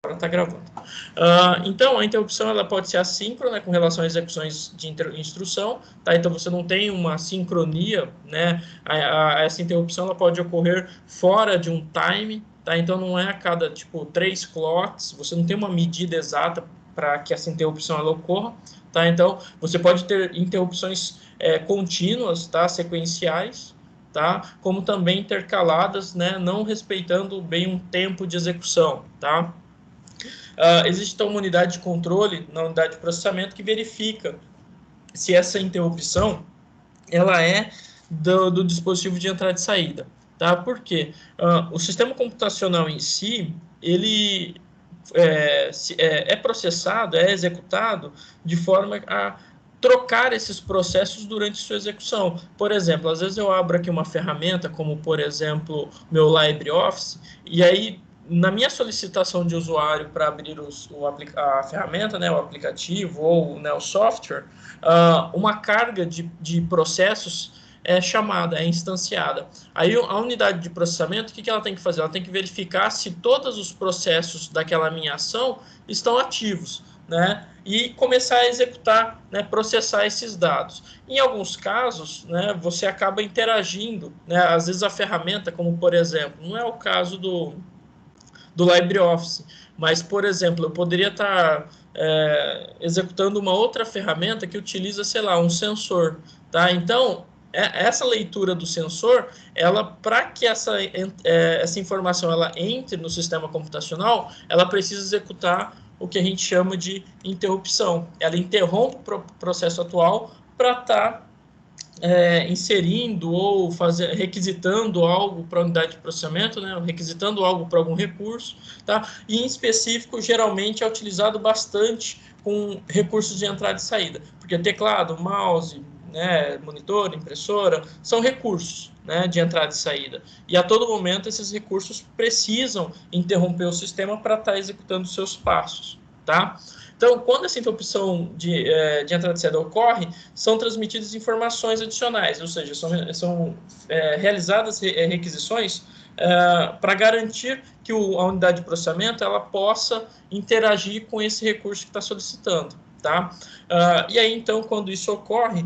para estar gravando. Então, a interrupção ela pode ser assíncrona com relação às execuções de instrução, tá? Então, você não tem uma sincronia, né? Essa interrupção ela pode ocorrer fora de um time, tá? Então, não é a cada, tipo, 3 clocks, você não tem uma medida exata para que essa interrupção ela ocorra, tá? Então, você pode ter interrupções contínuas, tá? Sequenciais, tá? Como também intercaladas, né? Não respeitando bem um tempo de execução, tá? Existe então uma unidade de controle na unidade de processamento que verifica se essa interrupção ela é do dispositivo de entrada e saída, tá? Por quê? O sistema computacional em si, ele é processado, é executado de forma a trocar esses processos durante sua execução. Por exemplo, às vezes eu abro aqui uma ferramenta, como por exemplo, meu LibreOffice, e aí na minha solicitação de usuário para abrir a ferramenta, né, o aplicativo ou, né, o software, uma carga de processos é chamada, é instanciada. Aí a unidade de processamento, o que ela tem que fazer? Ela tem que verificar se todos os processos daquela minha ação estão ativos, né? E começar a executar, né, processar esses dados. Em alguns casos, né, você acaba interagindo, né? Às vezes a ferramenta, como por exemplo, não é o caso do LibreOffice, mas, por exemplo, eu poderia estar executando uma outra ferramenta que utiliza, sei lá, um sensor, tá? Então, essa leitura do sensor, ela, para que essa informação ela entre no sistema computacional, ela precisa executar o que a gente chama de interrupção. Ela interrompe o processo atual para estar inserindo ou requisitando algo para a unidade de processamento, né, requisitando algo para algum recurso, tá? E em específico, geralmente é utilizado bastante com recursos de entrada e saída, porque teclado, mouse, né, monitor, impressora, são recursos, né, de entrada e saída. E a todo momento esses recursos precisam interromper o sistema para estar executando seus passos, tá? Então, quando essa interrupção de entrada e saída ocorre, são transmitidas informações adicionais, ou seja, são realizadas requisições para garantir que a unidade de processamento ela possa interagir com esse recurso que está solicitando, tá? E aí, então, quando isso ocorre,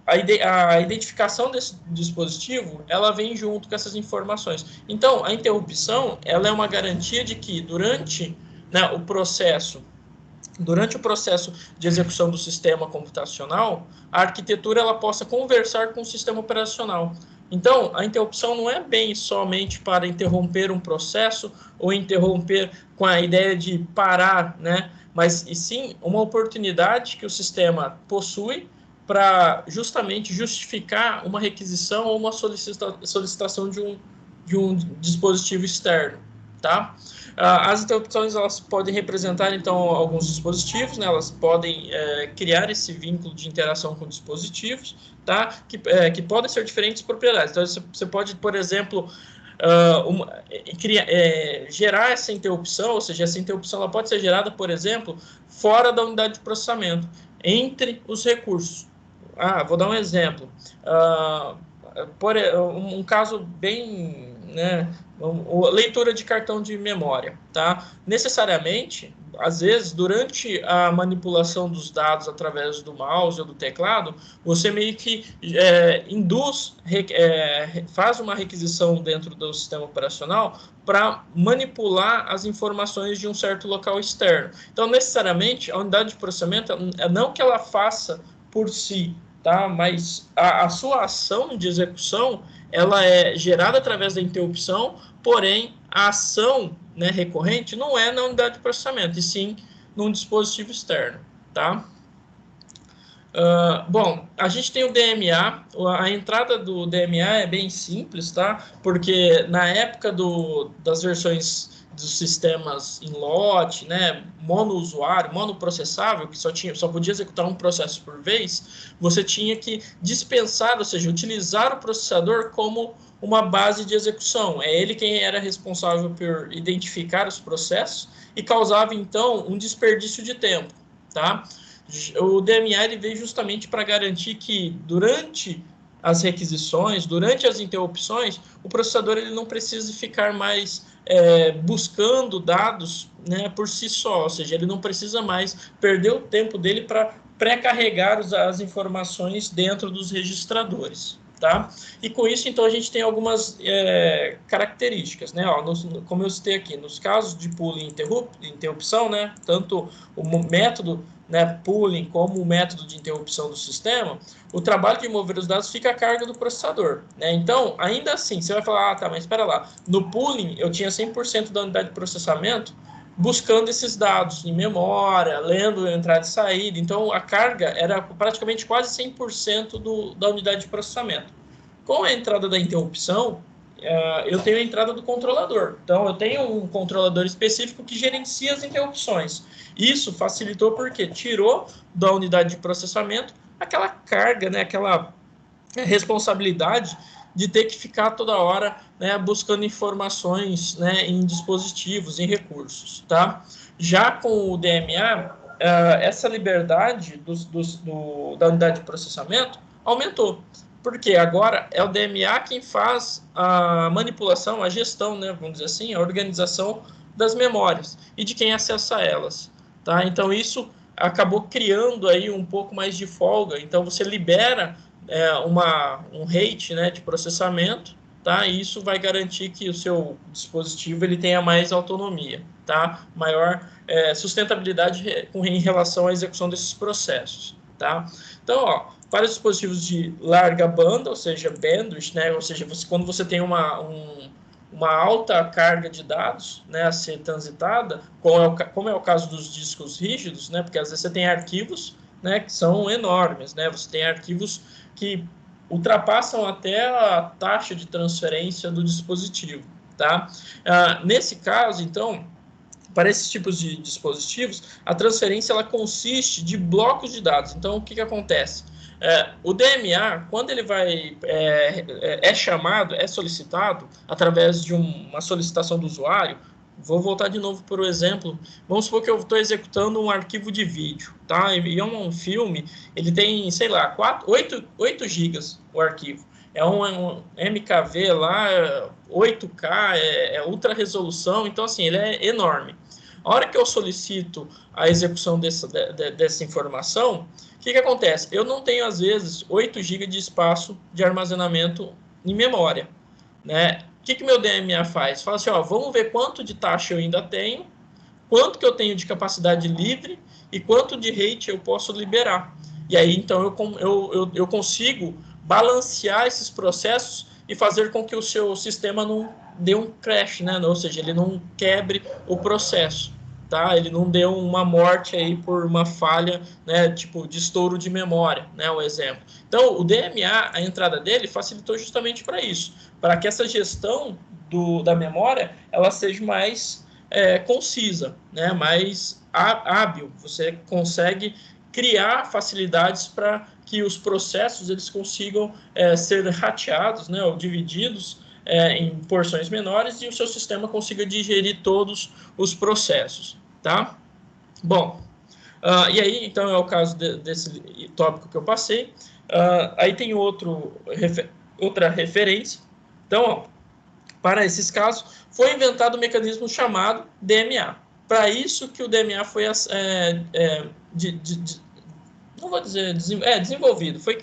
a identificação desse dispositivo, ela vem junto com essas informações. Então, a interrupção, ela é uma garantia de que durante, né, o processo de execução do sistema computacional, a arquitetura ela possa conversar com o sistema operacional. Então, a interrupção não é bem somente para interromper um processo ou interromper com a ideia de parar, né? Mas e sim uma oportunidade que o sistema possui para justamente justificar uma requisição ou uma solicitação de um dispositivo externo, tá? As interrupções elas podem representar então alguns dispositivos, né? Elas podem criar esse vínculo de interação com dispositivos, tá? Que podem ser diferentes propriedades. Então você pode, por exemplo, gerar essa interrupção, ou seja, essa interrupção ela pode ser gerada, por exemplo, fora da unidade de processamento, entre os recursos. Vou dar um exemplo. Um caso bem, né, leitura de cartão de memória, tá? Necessariamente, às vezes, durante a manipulação dos dados através do mouse ou do teclado, você meio que faz uma requisição dentro do sistema operacional para manipular as informações de um certo local externo. Então, necessariamente, a unidade de processamento, não que ela faça por si, tá? Mas a sua ação de execução ela é gerada através da interrupção, porém a ação, né, recorrente não é na unidade de processamento, e sim num dispositivo externo, tá? Bom, a gente tem o DMA, a entrada do DMA é bem simples, tá? Porque na época das versões dos sistemas em lote, né, monousuário, monoprocessável, que só podia executar um processo por vez, você tinha que dispensar, ou seja, utilizar o processador como uma base de execução. É ele quem era responsável por identificar os processos e causava, então, um desperdício de tempo, tá? O DMA ele veio justamente para garantir que durante as requisições, durante as interrupções, o processador ele não precisa ficar mais buscando dados, né, por si só, ou seja, ele não precisa mais perder o tempo dele para pré-carregar as informações dentro dos registradores. Tá? E com isso, então, a gente tem algumas características, né? Ó, como eu citei aqui, nos casos de pooling e interrupção, né? Tanto o método, né, pooling como o método de interrupção do sistema, o trabalho de mover os dados fica a cargo do processador, né? Então, ainda assim, você vai falar, ah, tá, mas espera lá, no pooling eu tinha 100% da unidade de processamento buscando esses dados em memória, lendo entrada e saída. Então, a carga era praticamente quase 100% da unidade de processamento. Com a entrada da interrupção, eu tenho a entrada do controlador. Então, eu tenho um controlador específico que gerencia as interrupções. Isso facilitou porque tirou da unidade de processamento aquela carga, né, aquela responsabilidade de ter que ficar toda hora, né, buscando informações, né, em dispositivos, em recursos, tá? Já com o DMA, essa liberdade da unidade de processamento aumentou, porque agora é o DMA quem faz a manipulação, a gestão, né, vamos dizer assim, a organização das memórias e de quem acessa elas, tá? Então isso acabou criando aí um pouco mais de folga, então você libera um rate, né, de processamento, tá? E isso vai garantir que o seu dispositivo ele tenha mais autonomia, tá? Maior sustentabilidade em relação à execução desses processos, tá? Então, ó, para os dispositivos de larga banda, ou seja, bandwidth, né, ou seja, quando você tem uma alta carga de dados, né, a ser transitada, como é o caso dos discos rígidos, né, porque às vezes você tem arquivos, né, que são enormes, né, você tem arquivos que ultrapassam até a taxa de transferência do dispositivo, tá? Nesse caso, então, para esses tipos de dispositivos, a transferência ela consiste de blocos de dados. Então, o que acontece? O DMA, quando ele chamado, é solicitado através de uma solicitação do usuário. Vou voltar de novo para o exemplo. Vamos supor que eu estou executando um arquivo de vídeo, tá? E é um filme, ele tem, sei lá, 8 gigas o arquivo. É um MKV lá, 8K, ultra resolução, então assim, ele é enorme. A hora que eu solicito a execução dessa informação, o que acontece? Eu não tenho, às vezes, 8 GB de espaço de armazenamento em memória, né? O que meu DMA faz? Fala assim, ó, vamos ver quanto de taxa eu ainda tenho, quanto que eu tenho de capacidade livre e quanto de rate eu posso liberar. E aí, então, eu consigo balancear esses processos e fazer com que o seu sistema não dê um crash, né? Ou seja, ele não quebre o processo, tá? Ele não dê uma morte aí por uma falha, né? Tipo, de estouro de memória, né? O exemplo. Então, o DMA, a entrada dele facilitou justamente para isso, para que essa gestão da memória, ela seja mais concisa, né? Mais hábil. Você consegue criar facilidades para que os processos eles consigam ser rateados, né, ou divididos em porções menores e o seu sistema consiga digerir todos os processos, tá? Bom, e aí, então, é o caso desse tópico que eu passei. Aí tem outra referência. Então, ó, para esses casos, foi inventado um mecanismo chamado DMA. Para isso que o DMA foi não vou dizer desenvolvido, foi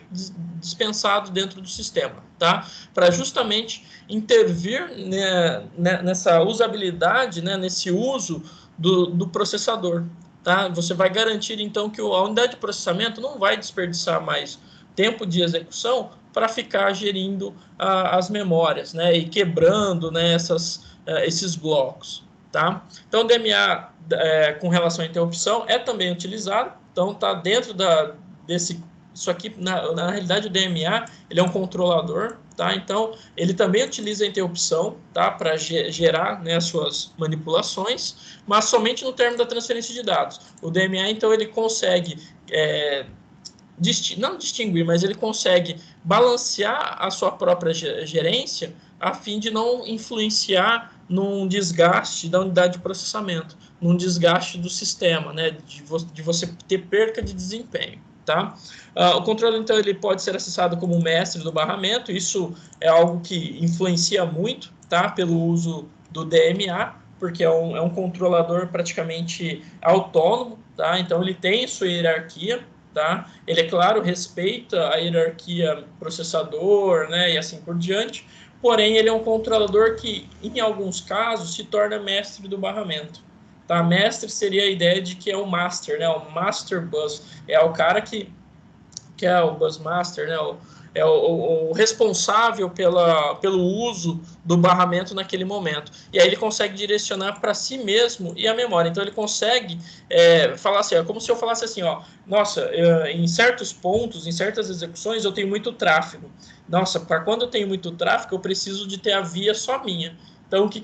dispensado dentro do sistema, tá? Para justamente intervir, né, nessa usabilidade, né, nesse uso do processador, tá? Você vai garantir então que a unidade de processamento não vai desperdiçar mais tempo de execução para ficar gerindo as memórias, né, e quebrando, né, esses blocos, tá? Então, o DMA com relação à interrupção é também utilizado. Então, está dentro isso aqui, na realidade, o DMA ele é um controlador, tá? Então, ele também utiliza a interrupção, tá? Para gerar, né, as suas manipulações, mas somente no termo da transferência de dados. O DMA, então, ele consegue não distinguir, mas ele consegue balancear a sua própria gerência a fim de não influenciar num desgaste da unidade de processamento, num desgaste do sistema, né, de você ter perca de desempenho, tá? O controle, então, ele pode ser acessado como mestre do barramento, isso é algo que influencia muito, tá, pelo uso do DMA, porque é um controlador praticamente autônomo, tá? Então ele tem sua hierarquia, tá? Ele, é claro, respeita a hierarquia processador, né, e assim por diante, porém ele é um controlador que, em alguns casos, se torna mestre do barramento. Tá? Mestre seria a ideia de que é o master, né? O master bus, é o cara que é o busmaster, né? O responsável pelo uso do barramento naquele momento. E aí ele consegue direcionar para si mesmo e a memória. Então ele consegue falar assim, é como se eu falasse assim, ó, nossa, em certos pontos, em certas execuções, eu tenho muito tráfego. Nossa, para quando eu tenho muito tráfego, eu preciso de ter a via só minha. Então, o que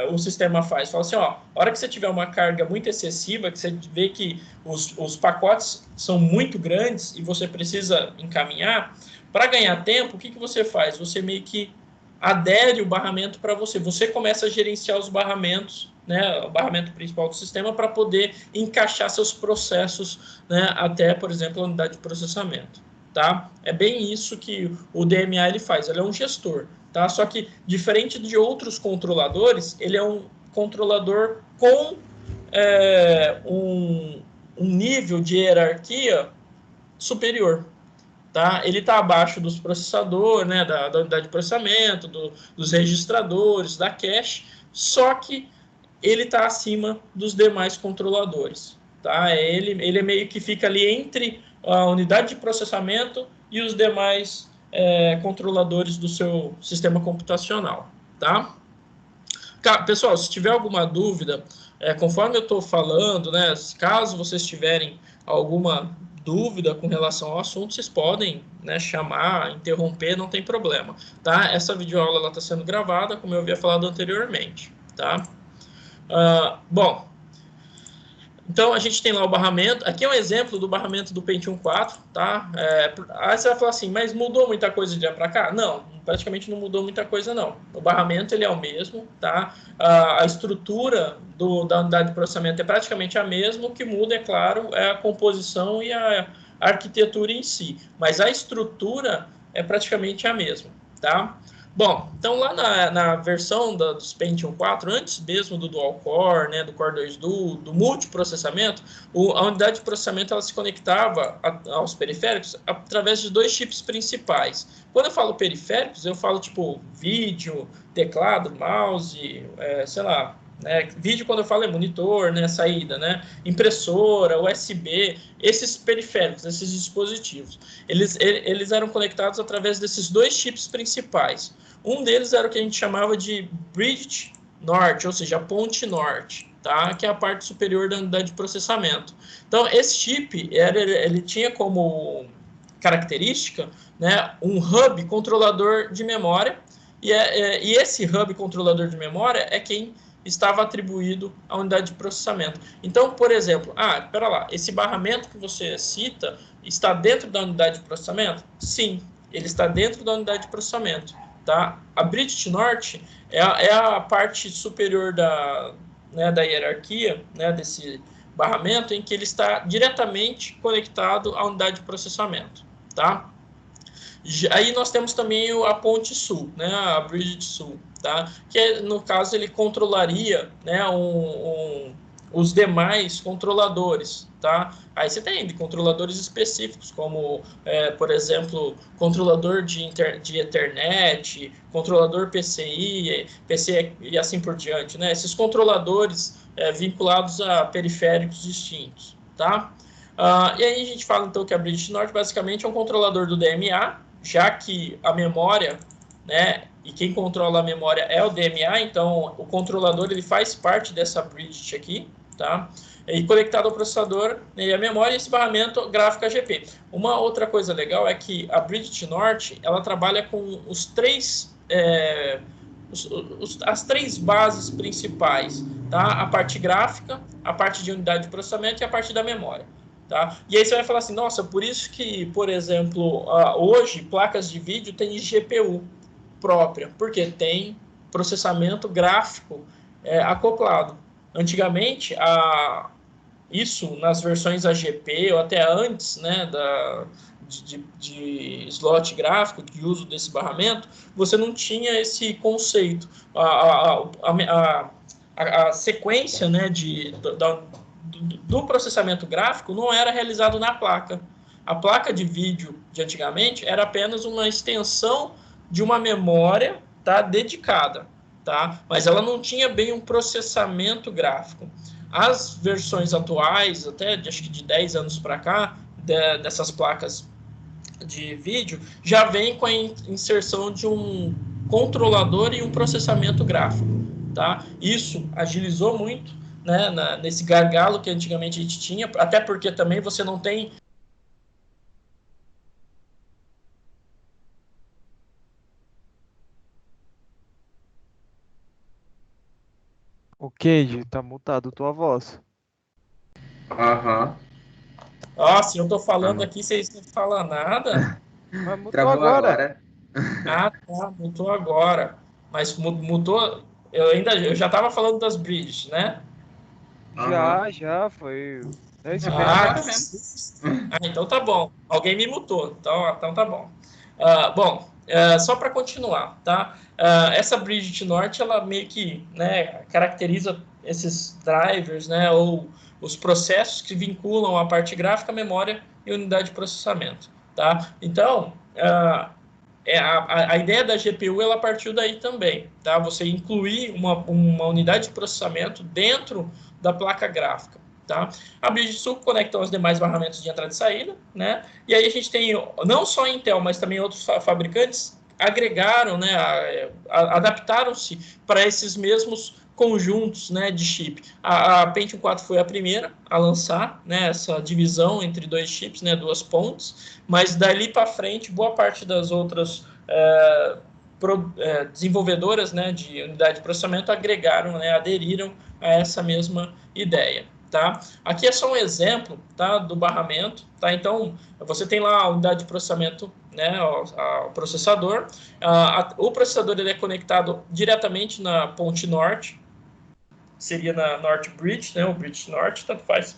o sistema faz? Fala assim, ó, a hora que você tiver uma carga muito excessiva, que você vê que os pacotes são muito grandes e você precisa encaminhar, para ganhar tempo, o que você faz? Você meio que adere o barramento para você. Você começa a gerenciar os barramentos, né, o barramento principal do sistema, para poder encaixar seus processos, né, até, por exemplo, a unidade de processamento. Tá? É bem isso que o DMA ele faz, ele é um gestor. Tá? Só que, diferente de outros controladores, ele é um controlador com um nível de hierarquia superior. Tá? Ele está abaixo dos processadores, né, da unidade de processamento, dos registradores, da cache, só que ele está acima dos demais controladores. Tá? Ele é meio que fica ali entre a unidade de processamento e os demais controladores do seu sistema computacional. Tá? Pessoal, se tiver alguma dúvida, conforme eu estou falando, né, caso vocês tiverem alguma dúvida com relação ao assunto, vocês podem, né, chamar, interromper, não tem problema. Tá? Essa videoaula está sendo gravada, como eu havia falado anteriormente. Tá? Bom, então a gente tem lá o barramento. Aqui é um exemplo do barramento do Pentium 4, tá? Aí você vai falar assim, mas mudou muita coisa de lá para cá? Não, praticamente não mudou muita coisa, não. O barramento ele é o mesmo, tá? A estrutura da unidade de processamento é praticamente a mesma. O que muda, é claro, é a composição e a arquitetura em si. Mas a estrutura é praticamente a mesma, tá? Bom, então lá na versão dos Pentium 4, antes mesmo do Dual Core, né, do Core 2 Duo, do multiprocessamento, a unidade de processamento ela se conectava aos periféricos através de dois chips principais. Quando eu falo periféricos, eu falo tipo vídeo, teclado, mouse, sei lá, né? Vídeo, quando eu falo, é monitor, né, saída, né, impressora, USB, esses periféricos, esses dispositivos, eles eram conectados através desses dois chips principais. Um deles era o que a gente chamava de Bridge Norte, ou seja, a ponte norte, tá? Que é a parte superior da unidade de processamento. Então, esse chip, ele tinha como característica, né, um hub controlador de memória, e esse hub controlador de memória é quem estava atribuído à unidade de processamento. Então, por exemplo, espera lá, esse barramento que você cita está dentro da unidade de processamento? Sim, ele está dentro da unidade de processamento. Tá? A Bridge Norte é a parte superior da hierarquia, né, desse barramento, em que ele está diretamente conectado à unidade de processamento. Tá? Aí nós temos também a ponte sul, né, a Bridge Sul, tá? Que no caso ele controlaria, né, os demais controladores, tá? Aí você tem controladores específicos, como, por exemplo, controlador de Ethernet, controlador PCI, PC e assim por diante, né? Esses controladores vinculados a periféricos distintos, tá? E aí a gente fala então que a Bridge Norte basicamente é um controlador do DMA, já que a memória, né, e quem controla a memória é o DMA, então o controlador ele faz parte dessa bridge aqui, tá? E conectado ao processador, né, e a memória e esse barramento gráfico AGP. Uma outra coisa legal é que a Bridge Norte, ela trabalha com as três bases principais, tá? A parte gráfica, a parte de unidade de processamento e a parte da memória. Tá? E aí você vai falar assim, nossa, por isso que, por exemplo, hoje placas de vídeo têm GPU própria, porque tem processamento gráfico acoplado. Antigamente, isso nas versões AGP ou até antes, né, de slot gráfico, de uso desse barramento, você não tinha esse conceito. A sequência, né, do processamento gráfico não era realizado na placa. A placa de vídeo de antigamente era apenas uma extensão de uma memória, tá, dedicada, tá? Mas ela não tinha bem um processamento gráfico. As versões atuais, até acho que de 10 anos para cá, dessas placas de vídeo, já vem com a inserção de um controlador e um processamento gráfico, tá? Isso agilizou muito, né, nesse gargalo que antigamente a gente tinha, até porque também você não tem... O Kenji, tá mutado tua voz. Aham. Se eu tô falando Aham. aqui, vocês não falam nada? Mas mutou Travou agora. agora. Ah, tá, mutou agora. Mas mutou... Eu já estava falando das bridges, né? Aham. Já foi. É isso Travou mesmo. Que agora mesmo. susto. Então tá bom. Alguém me mutou. Então tá bom. Só para continuar, tá? Essa Bridge Norte, ela meio que, né, caracteriza esses drivers, né, ou os processos que vinculam a parte gráfica, memória e unidade de processamento, tá? Então, a ideia da GPU, ela partiu daí também, tá? Você incluir uma unidade de processamento dentro da placa gráfica, tá? A Bridge Sul conecta os demais barramentos de entrada e saída, né? E aí a gente tem, não só a Intel, mas também outros fabricantes agregaram, né, adaptaram-se para esses mesmos conjuntos, né, de chip. A Pentium 4 foi a primeira a lançar, né, essa divisão entre dois chips, né, duas pontes, mas dali para frente, boa parte das outras desenvolvedoras, né, de unidade de processamento agregaram, né, aderiram a essa mesma ideia. Tá? Aqui é só um exemplo, tá, do barramento. Tá? Então, você tem lá a unidade de processamento, né, o processador. O processador ele é conectado diretamente na ponte norte, seria na North Bridge, né, o Bridge Norte, tanto faz.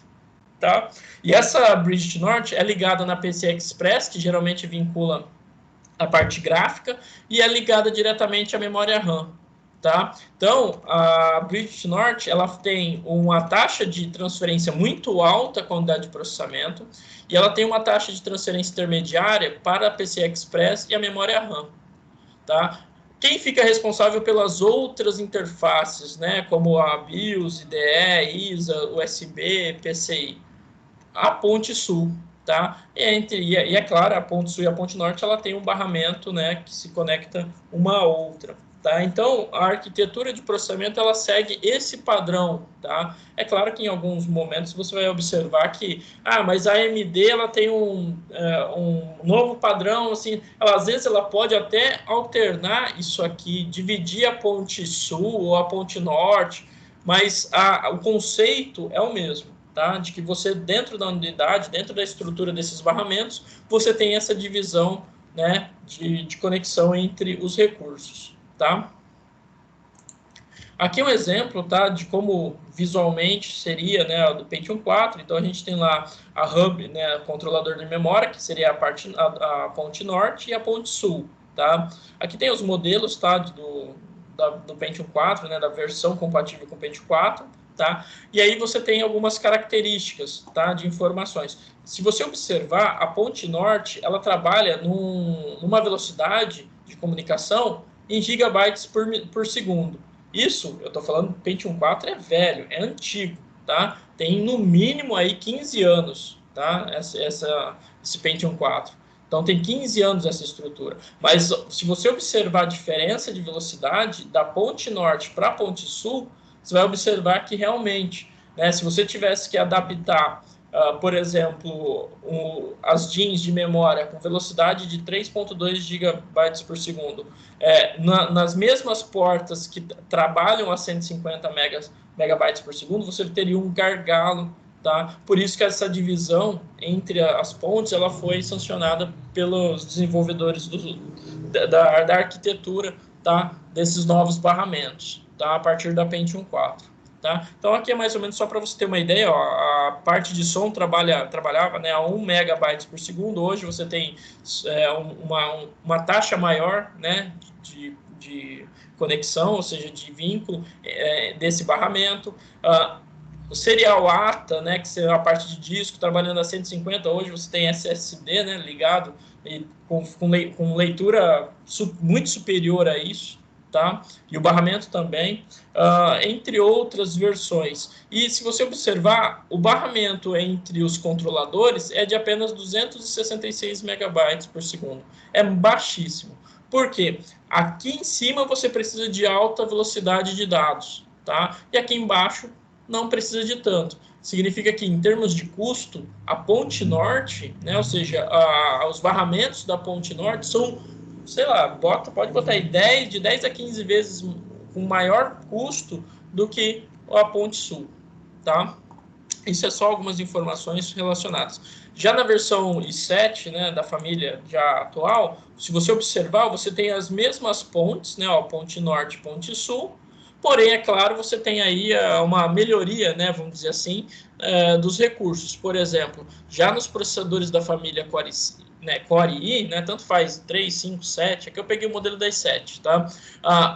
Tá? E essa Bridge Norte é ligada na PCI Express, que geralmente vincula a parte gráfica, e é ligada diretamente à memória RAM. Tá? Então, a Bridge Norte ela tem uma taxa de transferência muito alta com a unidade de processamento, e ela tem uma taxa de transferência intermediária para a PCI Express e a memória RAM. Tá? Quem fica responsável pelas outras interfaces, né, como a BIOS, IDE, ISA, USB, PCI? A Ponte Sul, tá? E é claro, a Ponte Sul e a Ponte Norte, ela tem um barramento, né, que se conecta uma à outra, tá? Então, a arquitetura de processamento, ela segue esse padrão, tá? É claro que em alguns momentos você vai observar que, mas a AMD, ela tem um novo padrão, assim, às vezes ela pode até alternar isso aqui, dividir a Ponte Sul ou a Ponte Norte, mas o conceito é o mesmo. Tá? De que você, dentro da unidade, dentro da estrutura desses barramentos, você tem essa divisão, né, de conexão entre os recursos. Tá? Aqui é um exemplo, tá, de como visualmente seria, né, do Pentium 4. Então, a gente tem lá a hub, né, controlador de memória, que seria a ponte norte e a ponte sul. Tá? Aqui tem os modelos, tá, do Pentium 4, né, da versão compatível com o Pentium 4. Tá? E aí você tem algumas características, tá, de informações. Se você observar, a ponte norte, ela trabalha numa velocidade de comunicação em gigabytes por segundo. Isso, eu estou falando, o Pentium 4 é velho, é antigo, tá? Tem no mínimo aí 15 anos, tá? Esse Pentium 4. Então tem 15 anos essa estrutura. Mas se você observar a diferença de velocidade da ponte norte para a ponte sul, você vai observar que realmente, né, se você tivesse que adaptar, por exemplo, as DIMMs de memória com velocidade de 3.2 GB por segundo, nas mesmas portas que trabalham a 150 megabytes por segundo, você teria um gargalo. Tá? Por isso que essa divisão entre as pontes ela foi sancionada pelos desenvolvedores da arquitetura, tá? Desses novos barramentos, tá? A partir da Pentium 4. Tá? Então, aqui é mais ou menos só para você ter uma ideia, ó, a parte de som trabalhava, né, a 1 megabytes por segundo, hoje você tem uma taxa maior, né, de conexão, ou seja, de vínculo desse barramento. O serial ATA, né, que seria a parte de disco, trabalhando a 150, hoje você tem SSD, né, ligado, e com leitura muito superior a isso. Tá? E o barramento também, entre outras versões. E se você observar, o barramento entre os controladores é de apenas 266 megabytes por segundo. É baixíssimo. Por quê? Aqui em cima você precisa de alta velocidade de dados, tá? E aqui embaixo não precisa de tanto. Significa que, em termos de custo, a ponte norte, né, ou seja, os barramentos da ponte norte são, sei lá, pode botar aí de 10 a 15 vezes com maior custo do que a ponte sul, tá? Isso é só algumas informações relacionadas. Já na versão i7, né, da família já atual, se você observar, você tem as mesmas pontes, né, ó, ponte norte e ponte sul, porém, é claro, você tem aí uma melhoria, né, vamos dizer assim, dos recursos. Por exemplo, já nos processadores da família Core, Core i, né, tanto faz 3, 5, 7, aqui eu peguei o modelo das 7, tá?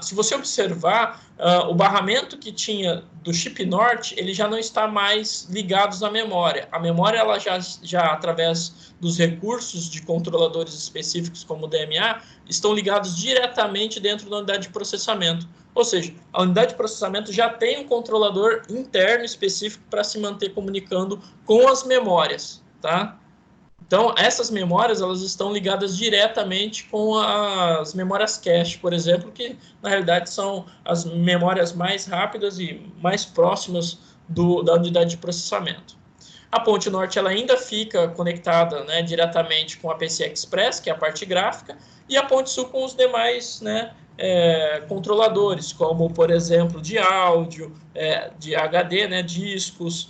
Se você observar, o barramento que tinha do chip norte, ele já não está mais ligado na memória. A memória, ela já através dos recursos de controladores específicos, como o DMA, estão ligados diretamente dentro da unidade de processamento. Ou seja, a unidade de processamento já tem um controlador interno específico para se manter comunicando com as memórias, tá? Então, essas memórias, elas estão ligadas diretamente com as memórias cache, por exemplo, que, na realidade, são as memórias mais rápidas e mais próximas da unidade de processamento. A ponte norte, ela ainda fica conectada, né, diretamente com a PCI Express, que é a parte gráfica, e a ponte sul com os demais, né, controladores, como, por exemplo, de áudio, de HD, né, discos,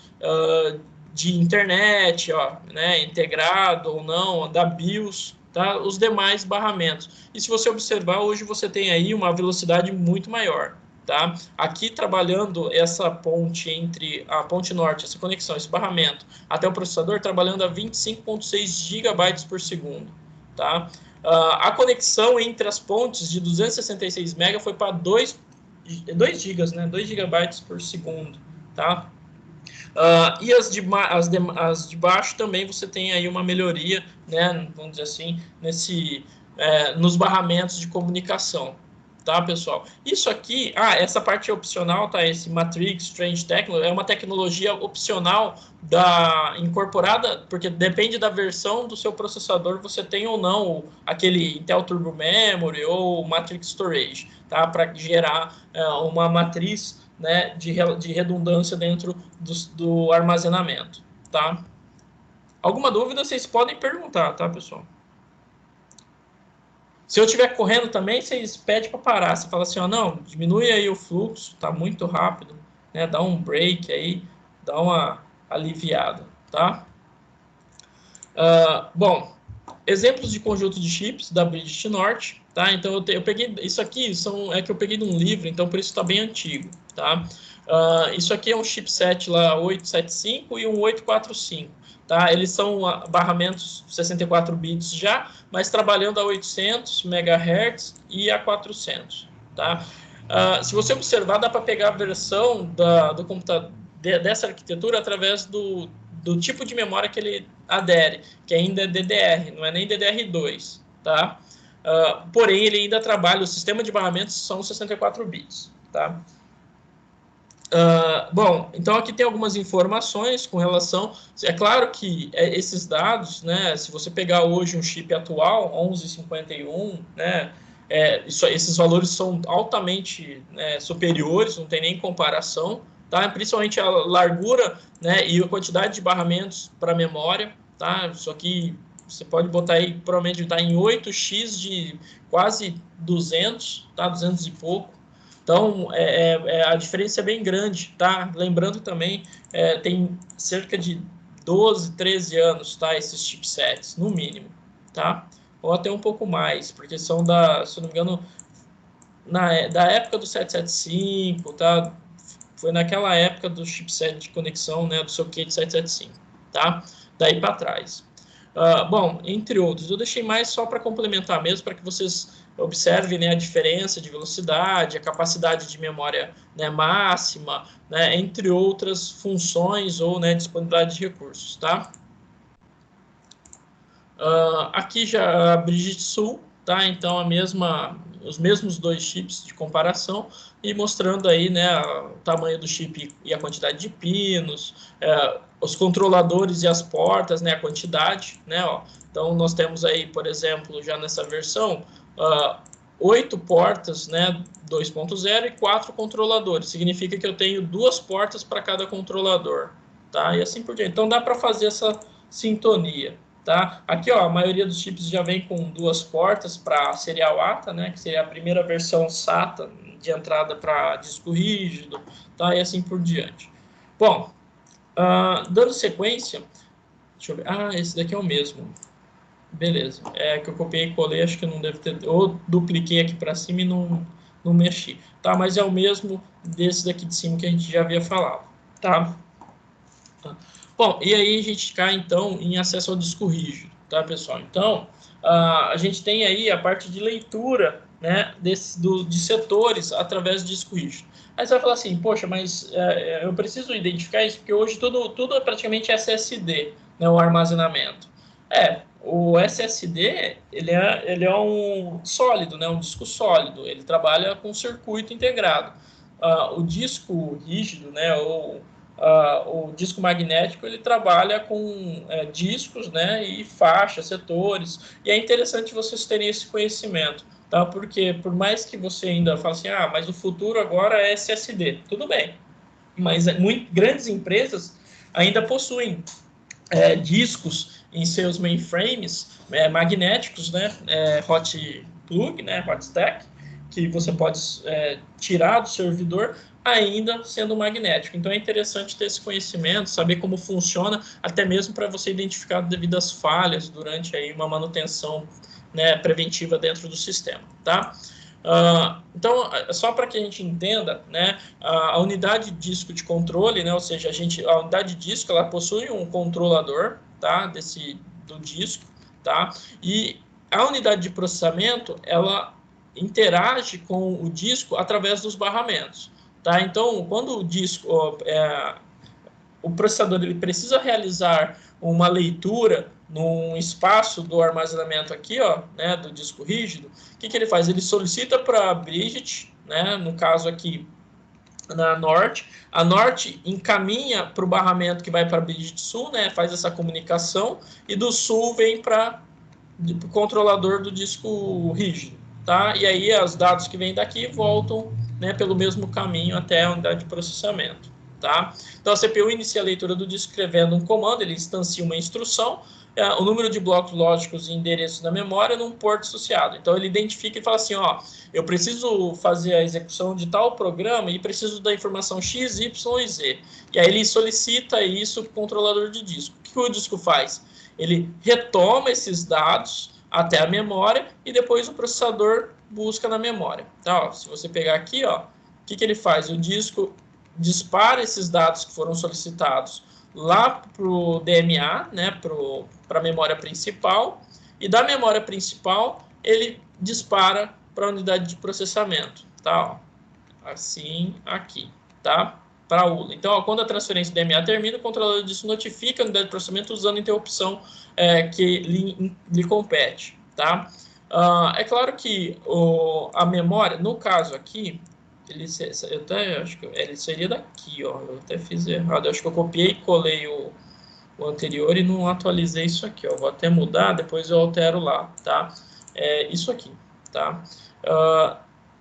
de internet, ó, né, integrado ou não, da BIOS, tá? Os demais barramentos. E se você observar, hoje você tem aí uma velocidade muito maior. Tá? Aqui trabalhando essa ponte entre a ponte norte, essa conexão, esse barramento, até o processador, trabalhando a 25,6 GB por segundo. Tá? A conexão entre as pontes de 266 MB foi para 2 GB, né? 2 GB por segundo. Tá? E as de baixo também você tem aí uma melhoria, né, vamos dizer assim, nos barramentos de comunicação, tá, pessoal? Isso aqui, essa parte é opcional, tá? Esse Matrix Strange Technology é uma tecnologia opcional incorporada, porque depende da versão do seu processador, você tem ou não aquele Intel Turbo Memory ou Matrix Storage, tá? Para gerar uma matriz, né, de redundância dentro do armazenamento, tá? Alguma dúvida, vocês podem perguntar, tá, pessoal? Se eu estiver correndo também, vocês pedem para parar. Você fala assim, ó, não, diminui aí o fluxo, tá muito rápido, né? Dá um break aí, dá uma aliviada, tá? Bom, exemplos de conjunto de chips da Bridge Norte, tá? Então eu peguei isso aqui, que eu peguei de um livro, então por isso está bem antigo, tá? Isso aqui é um chipset lá 875 e um 845, tá? Eles são barramentos 64 bits já, mas trabalhando a 800 MHz e a 400, tá? Se você observar, dá para pegar a versão do computador dessa arquitetura através do tipo de memória que ele adere, que ainda é DDR, não é nem DDR2, tá? Porém, ele ainda trabalha, o sistema de barramentos são 64 bits, tá? Bom, então aqui tem algumas informações com relação... É claro que esses dados, né, se você pegar hoje um chip atual, 1151, né, esses valores são altamente, né, superiores, não tem nem comparação, tá? Principalmente a largura, né, e a quantidade de barramentos para memória, tá? Isso aqui você pode botar aí, provavelmente está em 8x de quase 200, tá? 200 e pouco. Então, a diferença é bem grande, tá? Lembrando também, tem cerca de 12, 13 anos, tá? Esses chipsets, no mínimo, tá? Ou até um pouco mais, porque são se eu não me engano, da época do 775, tá? Foi naquela época do chipset de conexão, né, do socket 775, tá? Daí para trás. Bom, entre outros, eu deixei mais só para complementar mesmo, para que vocês observem, né, a diferença de velocidade, a capacidade de memória, né, máxima, né, entre outras funções ou, né, disponibilidade de recursos, tá? Aqui já a Brigitte Sul, tá? Então os mesmos dois chips de comparação e mostrando aí, né, o tamanho do chip e a quantidade de pinos, os controladores e as portas, né, a quantidade, né, ó. Então nós temos aí, por exemplo, já nessa versão, 8 portas, né, 2.0 e 4 controladores. Significa que eu tenho 2 portas para cada controlador, tá? E assim por diante. Então dá para fazer essa sintonia. Tá? Aqui, ó, a maioria dos chips já vem com 2 portas para serial ATA, né, que seria a primeira versão SATA de entrada para disco rígido, tá? E assim por diante. Bom, dando sequência, deixa eu ver. Esse daqui é o mesmo. Beleza. É que eu copiei e colei, acho que não deve ter. Ou dupliquei aqui para cima e não mexi. Tá? Mas é o mesmo desse daqui de cima que a gente já havia falado. Tá? Bom, e aí a gente cai, então, em acesso ao disco rígido, tá, pessoal? Então, a gente tem aí a parte de leitura, né, de setores através do disco rígido. Aí você vai falar assim, poxa, mas eu preciso identificar isso, porque hoje tudo é praticamente SSD, né, o armazenamento. O SSD, ele é um sólido, né, um disco sólido, ele trabalha com circuito integrado. O disco rígido, né, o disco magnético, ele trabalha com discos, né, e faixas, setores, e é interessante vocês terem esse conhecimento, tá? Porque por mais que você ainda fale assim, mas o futuro agora é SSD, tudo bem, mas grandes empresas ainda possuem discos em seus mainframes magnéticos, né, hot plug, né, hot stack, que você pode tirar do servidor ainda sendo magnético. Então é interessante ter esse conhecimento, saber como funciona, até mesmo para você identificar devidas falhas durante aí uma manutenção, né, preventiva dentro do sistema, tá? Então, só para que a gente entenda, né, a unidade de disco de controle, né, ou seja, a unidade de disco, ela possui um controlador, tá, do disco, tá, e a unidade de processamento, ela interage com o disco através dos barramentos, tá? Então, quando o disco, o processador, ele precisa realizar uma leitura num espaço do armazenamento aqui, ó, né, do disco rígido, o que ele faz? Ele solicita para a Brigitte, né, no caso aqui na Norte, a Norte encaminha para o barramento que vai para a Brigitte Sul, né, faz essa comunicação, e do Sul vem para o controlador do disco rígido, tá? E aí os dados que vêm daqui voltam, né, pelo mesmo caminho até a unidade de processamento, tá? Então a CPU inicia a leitura do disco escrevendo um comando, ele instancia uma instrução, o número de blocos lógicos e endereços na memória num porto associado. Então ele identifica e fala assim, ó, eu preciso fazer a execução de tal programa e preciso da informação X, Y e Z. E aí ele solicita isso para o controlador de disco. O que o disco faz? Ele retoma esses dados até a memória e depois o processador busca na memória. Tá, ó, se você pegar aqui, ó, o que ele faz? O disco dispara esses dados que foram solicitados lá para o DMA, né, para a memória principal, e da memória principal ele dispara para a unidade de processamento. Tá, ó, assim aqui, tá? Para a ULA. Então, ó, quando a transferência do DMA termina, o controlador disso notifica a unidade de processamento usando a interrupção que lhe compete, tá? É claro que a memória, no caso aqui, eu até acho que ele seria daqui, ó. Eu até fiz errado. Eu acho que eu copiei e colei o anterior e não atualizei isso aqui, ó. Vou até mudar, depois eu altero lá, tá? Isso aqui, tá?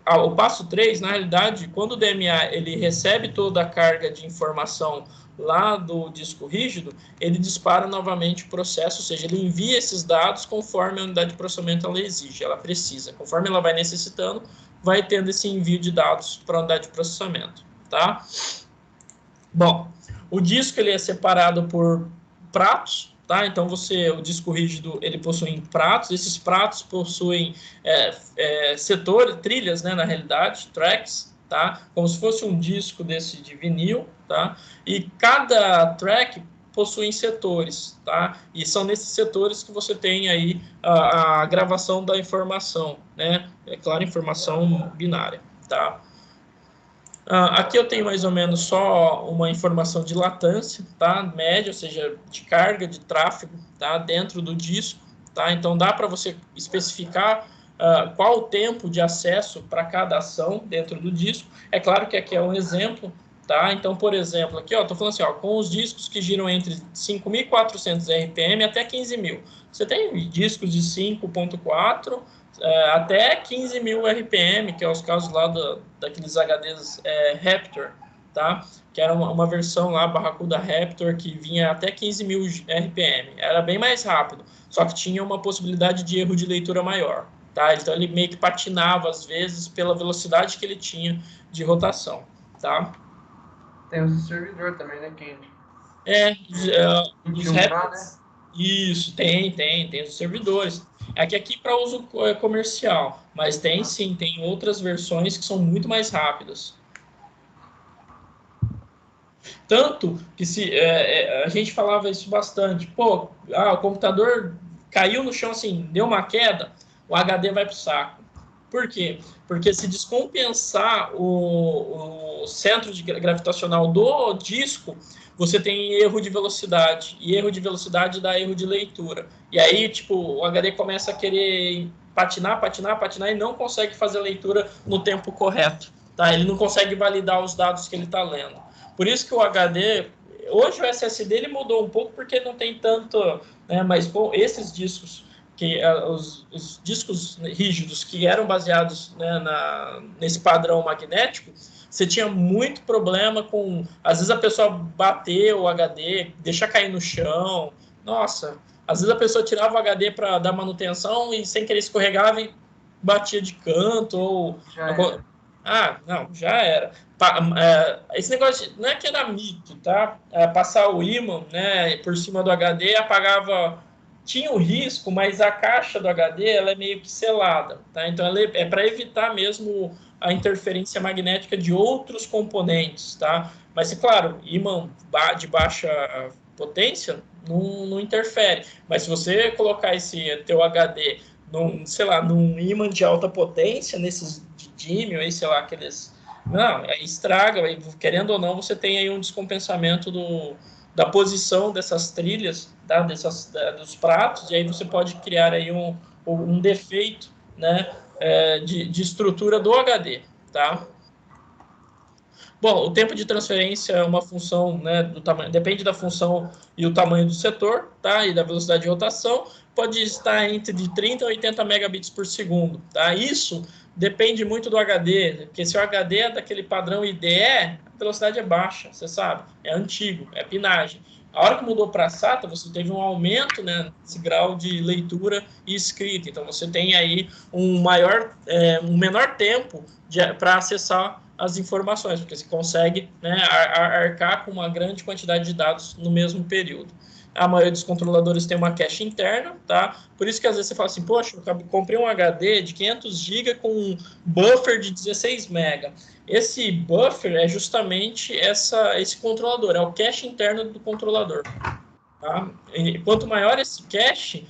O passo 3, na realidade, quando o DMA ele recebe toda a carga de informação lá do disco rígido, ele dispara novamente o processo, ou seja, ele envia esses dados conforme a unidade de processamento ela exige, ela precisa. Conforme ela vai necessitando, vai tendo esse envio de dados para a unidade de processamento, tá? Bom, o disco ele é separado por pratos, tá? Então o disco rígido ele possui pratos, esses pratos possuem setores, trilhas, né, na realidade, tracks, tá? Como se fosse um disco desse de vinil, tá? E cada track possui setores, tá? E são nesses setores que você tem aí a gravação da informação, né? É claro, informação binária, tá? Aqui eu tenho mais ou menos só uma informação de latência, tá? Média, ou seja, de carga, de tráfego, tá? Dentro do disco, tá? Então dá para você especificar qual o tempo de acesso para cada ação dentro do disco. É claro que aqui é um exemplo, tá? Então, por exemplo, aqui, ó, tô falando assim, ó, com os discos que giram entre 5.400 RPM até 15.000. Você tem discos de 5.4 até 15.000 RPM, que é os casos lá daqueles HDs Raptor, tá? Que era uma versão lá, Barracuda Raptor, que vinha até 15.000 RPM. Era bem mais rápido, só que tinha uma possibilidade de erro de leitura maior, tá? Então ele meio que patinava às vezes pela velocidade que ele tinha de rotação, tá? Tem o servidor também, né, Candy? Os 21K, Raptors, né? isso, tem os servidores. É que aqui para uso comercial, mas tem sim, tem outras versões que são muito mais rápidas. Tanto que a gente falava isso bastante. Pô, o computador caiu no chão assim, deu uma queda, o HD vai para o saco. Por quê? Porque se descompensar o centro gravitacional do disco, você tem erro de velocidade. E erro de velocidade dá erro de leitura. E aí, tipo, o HD começa a querer patinar e não consegue fazer a leitura no tempo correto. Tá? Ele não consegue validar os dados que ele está lendo. Por isso que o HD, hoje o SSD ele mudou um pouco porque não tem tanto, né, mas com esses discos, os discos rígidos que eram baseados, né, nesse padrão magnético, você tinha muito problema com, às vezes a pessoa bater o HD, deixar cair no chão, nossa, às vezes a pessoa tirava o HD para dar manutenção e sem querer escorregava e batia de canto, ou... não, já era. Esse negócio não é que era mito, tá? Passar o ímã, né, por cima do HD apagava. Tinha o risco, mas a caixa do HD ela é meio que selada, tá? Então ela é para evitar mesmo a interferência magnética de outros componentes, tá? Mas, é claro, ímã de baixa potência não interfere. Mas se você colocar esse teu HD sei lá, num ímã de alta potência, nesses de dímio, aí, sei lá, aqueles... Não, aí estraga, aí, querendo ou não, você tem aí um descompensamento da posição dessas trilhas, tá? Dos pratos, e aí você pode criar aí um defeito, né, de estrutura do HD, tá? Bom, o tempo de transferência é uma função, né, do tamanho, depende da função e o tamanho do setor, tá? E da velocidade de rotação, pode estar entre de 30 a 80 megabits por segundo, tá? Isso depende muito do HD, porque se o HD é daquele padrão IDE, a velocidade é baixa, você sabe, é antigo, é pinagem. A hora que mudou para SATA, você teve um aumento, né, nesse grau de leitura e escrita. Então, você tem aí um menor tempo para acessar as informações, porque você consegue, né, arcar com uma grande quantidade de dados no mesmo período. A maioria dos controladores tem uma cache interna, tá? Por isso que às vezes você fala assim, poxa, eu comprei um HD de 500 GB com um buffer de 16 MB. Esse buffer é justamente esse controlador, é o cache interno do controlador. Tá? E quanto maior esse cache,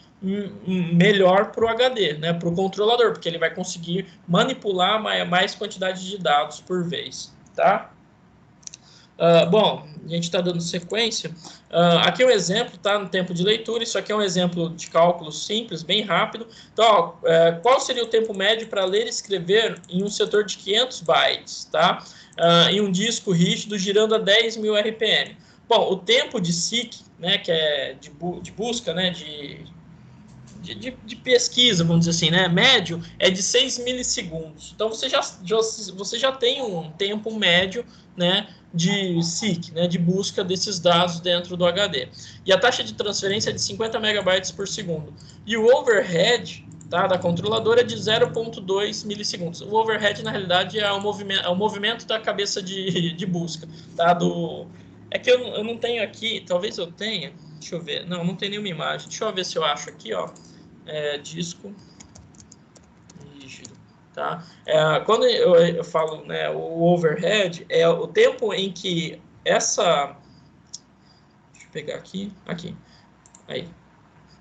melhor para o HD, né? Para o controlador, porque ele vai conseguir manipular mais quantidade de dados por vez. Tá? Bom, a gente está dando sequência. Aqui é um exemplo, tá? No tempo de leitura. Isso aqui é um exemplo de cálculo simples, bem rápido. Então, ó, qual seria o tempo médio para ler e escrever em um setor de 500 bytes, tá? Em um disco rígido girando a 10.000 RPM? Bom, o tempo de seek, né, que é de busca, né, de pesquisa, vamos dizer assim, né, médio, é de 6 milissegundos. Então, você já tem um tempo médio, né, de seek, né, de busca desses dados dentro do HD. E a taxa de transferência é de 50 megabytes por segundo. E o overhead, tá, da controladora é de 0,2 milissegundos. O overhead, na realidade, é o movimento da cabeça de busca, tá, É que eu não tenho aqui, talvez eu tenha, deixa eu ver, não tem nenhuma imagem. Deixa eu ver se eu acho aqui, ó. Disco rígido. Tá? Quando eu falo, né, o overhead, é o tempo em que essa... Deixa eu pegar aqui. Aí.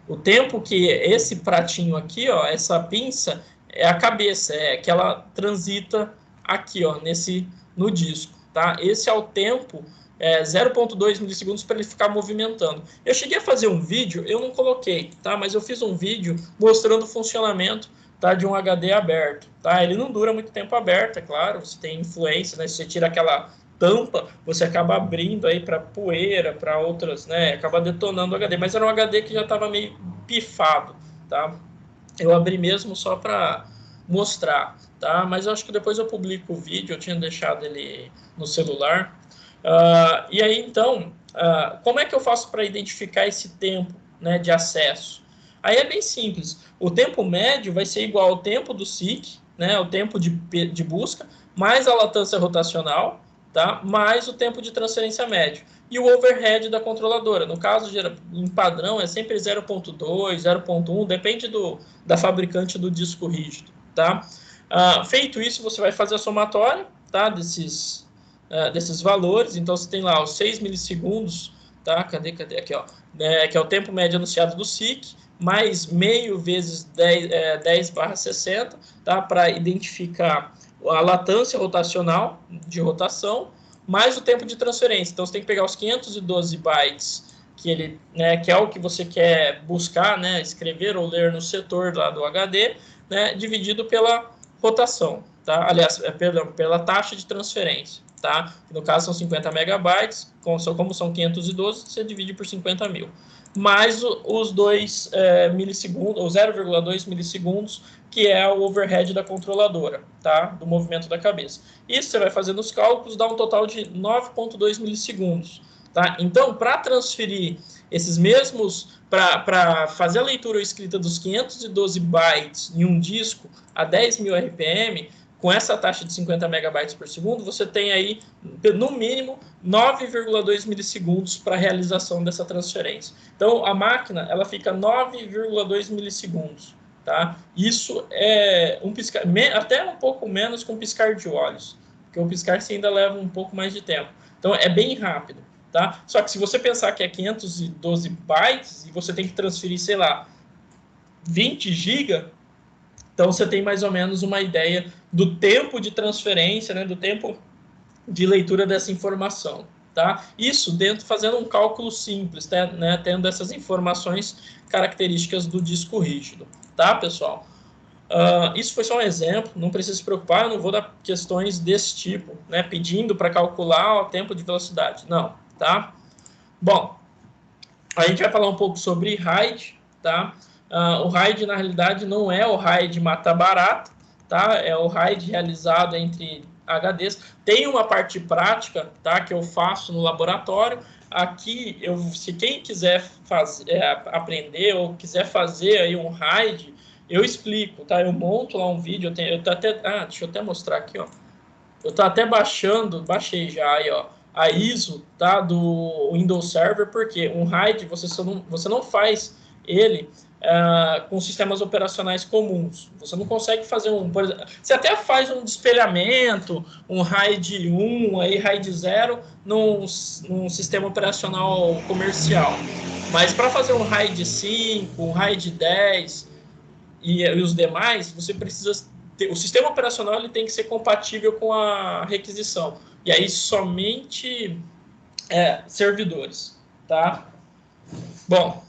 O tempo que esse pratinho aqui, ó, essa pinça, é a cabeça, é que ela transita aqui, ó, no disco, tá? Esse é o tempo, 0,2 milissegundos para ele ficar movimentando. Eu cheguei a fazer um vídeo, eu não coloquei, tá? Mas eu fiz um vídeo mostrando o funcionamento, tá, de um HD aberto, tá? Ele não dura muito tempo aberto, é claro, você tem influência, né? Se você tira aquela tampa, você acaba abrindo aí para poeira, para outras, né? Acaba detonando o HD, mas era um HD que já estava meio pifado, tá? Eu abri mesmo só para mostrar, tá? Mas eu acho que depois eu publico o vídeo, eu tinha deixado ele no celular. E aí, então, como é que eu faço para identificar esse tempo, né, de acesso? Aí é bem simples. O tempo médio vai ser igual ao tempo do SIC, né, o tempo de busca, mais a latência rotacional, tá? Mais o tempo de transferência médio. E o overhead da controladora. No caso, em padrão, é sempre 0.2, 0.1, depende da fabricante do disco rígido, tá? Feito isso, você vai fazer a somatória, tá? Desses valores. Então, você tem lá os 6 milissegundos, tá? Cadê? Aqui, ó. Que é o tempo médio anunciado do SIC, mais meio vezes 10/60, tá? Para identificar a latência rotacional de rotação, mais o tempo de transferência. Então, você tem que pegar os 512 bytes, que é o que você quer buscar, né, escrever ou ler no setor lá do HD, né, dividido pela rotação, tá? Aliás, pela taxa de transferência, tá? No caso, são 50 megabytes, como são 512, você divide por 50 mil. Mais os 2 milissegundos, ou 0,2 milissegundos, que é o overhead da controladora, tá? Do movimento da cabeça. Isso você vai fazendo os cálculos, dá um total de 9,2 milissegundos, tá? Então, para transferir esses mesmos, para fazer a leitura ou escrita dos 512 bytes em um disco a 10.000 RPM, com essa taxa de 50 megabytes por segundo, você tem aí, no mínimo, 9,2 milissegundos para a realização dessa transferência. Então, a máquina ela fica 9,2 milissegundos. Tá? Isso é até um pouco menos que um piscar de olhos, porque o piscar você ainda leva um pouco mais de tempo. Então, é bem rápido. Tá? Só que se você pensar que é 512 bytes e você tem que transferir, sei lá, 20 GB, então você tem mais ou menos uma ideia do tempo de transferência, né, do tempo de leitura dessa informação. Tá? Isso fazendo um cálculo simples, né, tendo essas informações características do disco rígido. Tá, pessoal? Isso foi só um exemplo, não precisa se preocupar, eu não vou dar questões desse tipo, né, pedindo para calcular o tempo de velocidade. Não, tá? Bom, a gente vai falar um pouco sobre RAID, tá? O RAID, na realidade, não é o RAID mata-barata, tá? É o RAID realizado entre HDs. Tem uma parte prática, tá? Que eu faço no laboratório. Aqui, se quem quiser aprender ou quiser fazer aí um RAID, eu explico, tá? Eu monto lá um vídeo, deixa eu até mostrar aqui, ó. Eu tô até baixei já aí, ó, a ISO, tá, do Windows Server, porque um RAID você não faz ele com sistemas operacionais comuns. Você não consegue fazer por exemplo, você até faz um espelhamento, um RAID 1, aí RAID 0 num sistema operacional comercial. Mas para fazer um RAID 5, um RAID 10 e os demais, você precisa o sistema operacional ele tem que ser compatível com a requisição. E aí somente servidores, tá? Bom,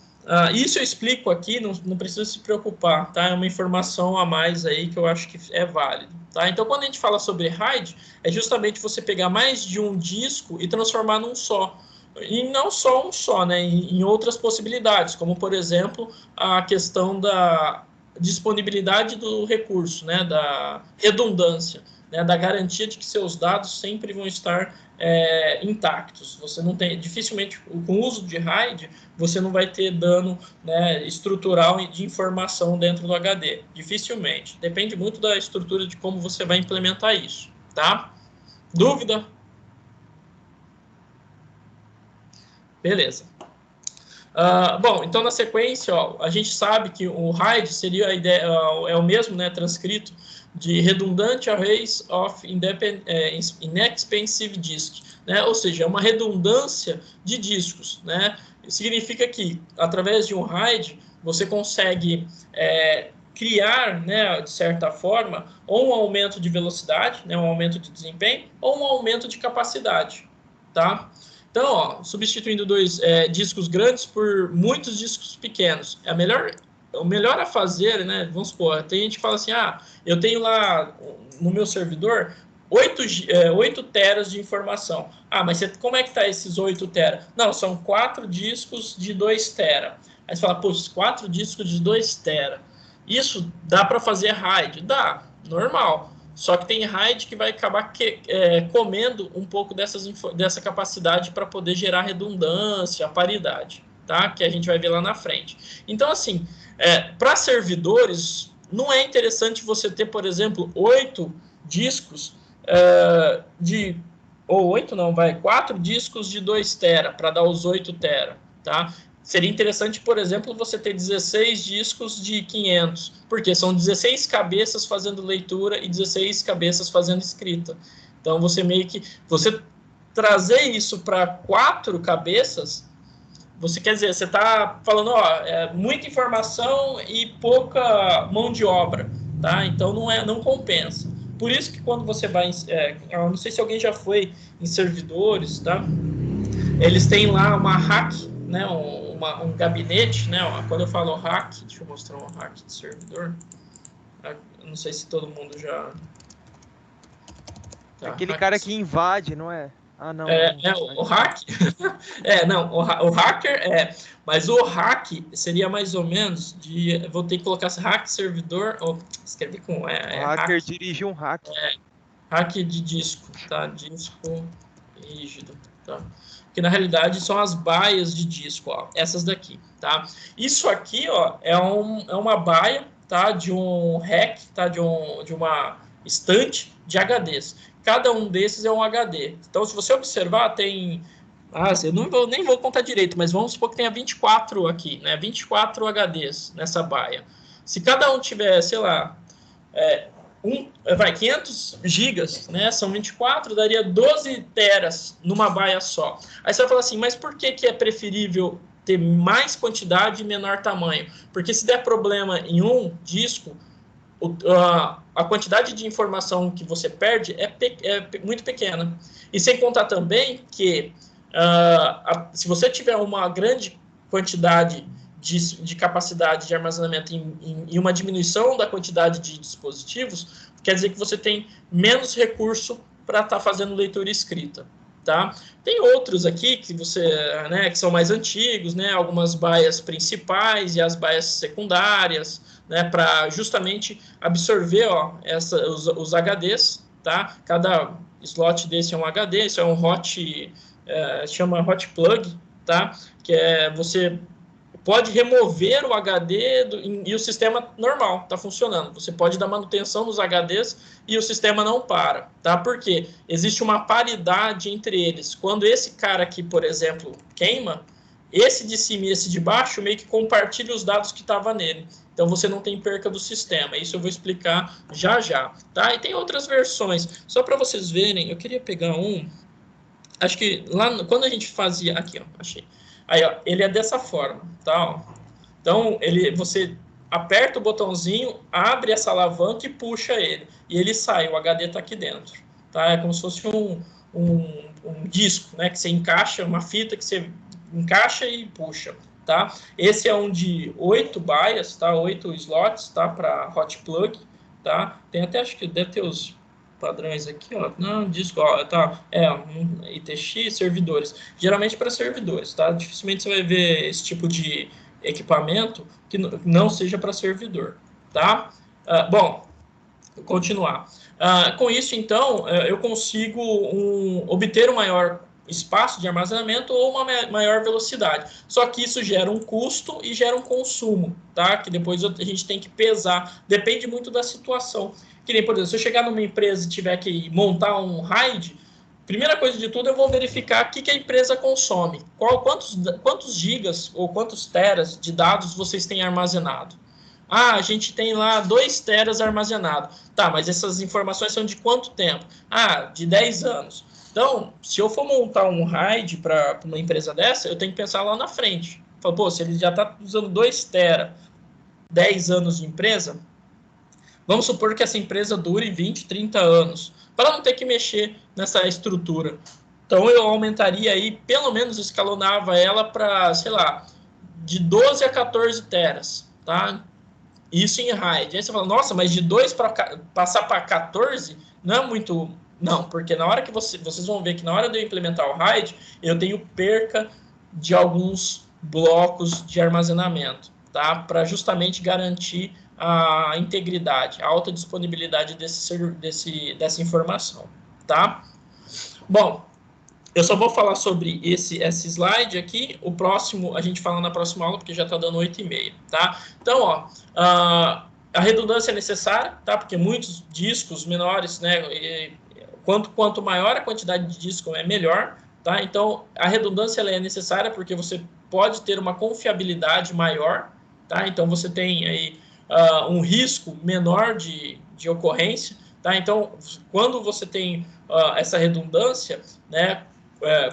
isso eu explico aqui, não precisa se preocupar, tá? É uma informação a mais aí que eu acho que é válido, tá? Então, quando a gente fala sobre RAID, é justamente você pegar mais de um disco e transformar num só. E não só um só, né? Em outras possibilidades, como, por exemplo, a questão da disponibilidade do recurso, né? Da redundância, né? Da garantia de que seus dados sempre vão estar intactos. Você não tem, dificilmente, com o uso de RAID, você não vai ter dano, né, estrutural de informação dentro do HD. Dificilmente. Depende muito da estrutura de como você vai implementar isso, tá? Dúvida? Beleza. Bom, então na sequência, ó, a gente sabe que o RAID seria a ideia, é o mesmo, né, transcrito de Redundant Arrays of Inexpensive Disk, né, ou seja, é uma redundância de discos, né, significa que através de um RAID você consegue criar, né, de certa forma, ou um aumento de velocidade, né, um aumento de desempenho, ou um aumento de capacidade, tá? Então, ó, substituindo dois discos grandes por muitos discos pequenos. O melhor a fazer, né? Vamos supor, tem gente que fala assim, eu tenho lá no meu servidor 8 teras de informação. Mas como é que tá esses 8 teras? Não, são 4 discos de 2 teras. Aí você fala, pô, 4 discos de 2 teras. Isso dá para fazer RAID? Dá, normal. Só que tem RAID que vai acabar comendo um pouco dessa capacidade para poder gerar redundância, paridade, tá? Que a gente vai ver lá na frente. Então, assim, para servidores, não é interessante você ter, por exemplo, 8 discos ou 8 não, 4 discos de 2 tera para dar os 8 tera, tá? Seria interessante, por exemplo, você ter 16 discos de 500, porque são 16 cabeças fazendo leitura e 16 cabeças fazendo escrita. Então, você trazer isso para 4 cabeças, você quer dizer, você está falando, muita informação e pouca mão de obra, tá? Então, não compensa. Por isso que quando você vai, eu não sei se alguém já foi em servidores, tá? Eles têm lá uma rack, né, um gabinete, né? Quando eu falo hack, deixa eu mostrar um hack de servidor. Não sei se todo mundo já. Tá, aquele cara que invade, não é? Não. O hack. Não, o hacker mas o hack seria mais ou menos de. Vou ter que colocar hack servidor. Escrevi com. O hacker hack. Dirige um hack. Hack de disco, tá? Disco rígido, tá? Que na realidade são as baias de disco, ó, essas daqui, tá? Isso aqui, ó, é uma baia, tá? De um rack, tá? De uma estante de HDs. Cada um desses é um HD. Então, se você observar, tem... eu nem vou contar direito, mas vamos supor que tenha 24 aqui, né? 24 HDs nessa baia. Se cada um tiver, sei lá... 500 gigas, né? São 24, daria 12 teras numa baia só. Aí você vai falar assim, mas por que é preferível ter mais quantidade e menor tamanho? Porque se der problema em um disco, a quantidade de informação que você perde é muito pequena. E sem contar também que se você tiver uma grande quantidade de capacidade de armazenamento e uma diminuição da quantidade de dispositivos, quer dizer que você tem menos recurso para estar fazendo leitura e escrita, tá? Tem outros aqui que que são mais antigos, né? Algumas baias principais e as baias secundárias, né? Para justamente absorver, os HDs, tá? Cada slot desse é um HD, isso é um chama hot plug, tá? Que você pode remover o HD e o sistema normal está funcionando. Você pode dar manutenção nos HDs e o sistema não para, tá? Porque existe uma paridade entre eles. Quando esse cara aqui, por exemplo, queima, esse de cima e esse de baixo meio que compartilha os dados que estavam nele. Então você não tem perca do sistema. Isso eu vou explicar já já, tá? E tem outras versões. Só para vocês verem, eu queria pegar acho que lá quando a gente fazia aqui, ó, achei. Aí, ó, ele é dessa forma, tá? Ó. Então, você aperta o botãozinho, abre essa alavanca e puxa ele. E ele sai, o HD está aqui dentro. Tá? É como se fosse um disco, né? Que você encaixa, uma fita que você encaixa e puxa. Tá? Esse é um de 8 baias, tá? 8 slots, tá? Para hot plug, tá? Tem até, acho que deve ter os padrões aqui, ó, não, disco, ó, tá, ITX, servidores, geralmente para servidores, tá, dificilmente você vai ver esse tipo de equipamento que não seja para servidor, tá, bom, continuar, com isso, então, eu consigo obter um maior espaço de armazenamento ou uma maior velocidade, só que isso gera um custo e gera um consumo, tá, que depois a gente tem que pesar, depende muito da situação. Que nem, por exemplo, se eu chegar numa empresa e tiver que montar um RAID, Primeira coisa de tudo, eu vou verificar o que a empresa consome. Quantos gigas ou quantos teras de dados vocês têm armazenado? Ah, a gente tem lá 2 teras armazenado. Tá, mas essas informações são de quanto tempo? Ah, de 10 anos. Então, se eu for montar um RAID para uma empresa dessa, eu tenho que pensar lá na frente. Falo, pô, se ele já está usando 2 tera, 10 anos de empresa, vamos supor que essa empresa dure 20, 30 anos, para não ter que mexer nessa estrutura. Então, eu aumentaria aí, pelo menos escalonava ela para, sei lá, de 12 a 14 teras, tá? Isso em RAID. Aí você fala, nossa, mas de 2 para passar para 14 não é muito... Não, porque na hora que vocês vão ver que na hora de eu implementar o RAID, eu tenho perca de alguns blocos de armazenamento, tá? Para justamente garantir a integridade, a alta disponibilidade dessa informação, tá? Bom, eu só vou falar sobre esse slide aqui, o próximo a gente fala na próxima aula, porque já está dando 8h30, tá? Então, ó, a redundância é necessária, tá? Porque muitos discos menores, né, quanto maior a quantidade de disco é melhor, tá? Então, a redundância ela é necessária porque você pode ter uma confiabilidade maior, tá? Então, você tem aí um risco menor de ocorrência, tá? Então, quando você tem essa redundância, né,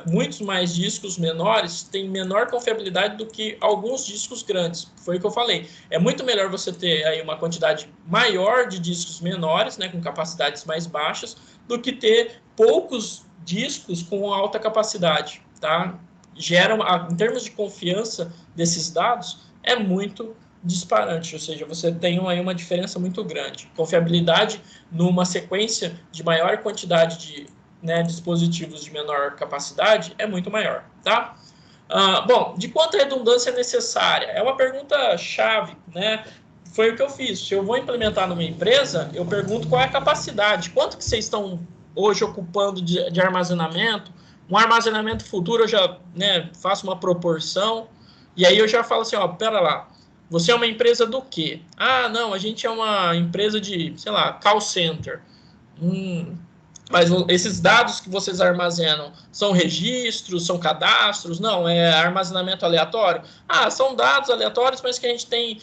muitos mais discos menores têm menor confiabilidade do que alguns discos grandes. Foi o que eu falei. É muito melhor você ter aí uma quantidade maior de discos menores, né, com capacidades mais baixas, do que ter poucos discos com alta capacidade, tá? Em termos de confiança desses dados, é muito disparante, ou seja, você tem aí uma diferença muito grande. Confiabilidade numa sequência de maior quantidade de dispositivos de menor capacidade é muito maior, tá? Bom, de quanta redundância é necessária? É uma pergunta chave, né? Foi o que eu fiz. Se eu vou implementar numa empresa, eu pergunto qual é a capacidade, quanto que vocês estão hoje ocupando de armazenamento. Um armazenamento futuro eu já faço uma proporção, e aí eu já falo assim, ó, pera lá, você é uma empresa do quê? Ah, não, a gente é uma empresa de, sei lá, call center. Mas esses dados que vocês armazenam são registros, são cadastros? Não, é armazenamento aleatório? Ah, são dados aleatórios, mas que a gente tem,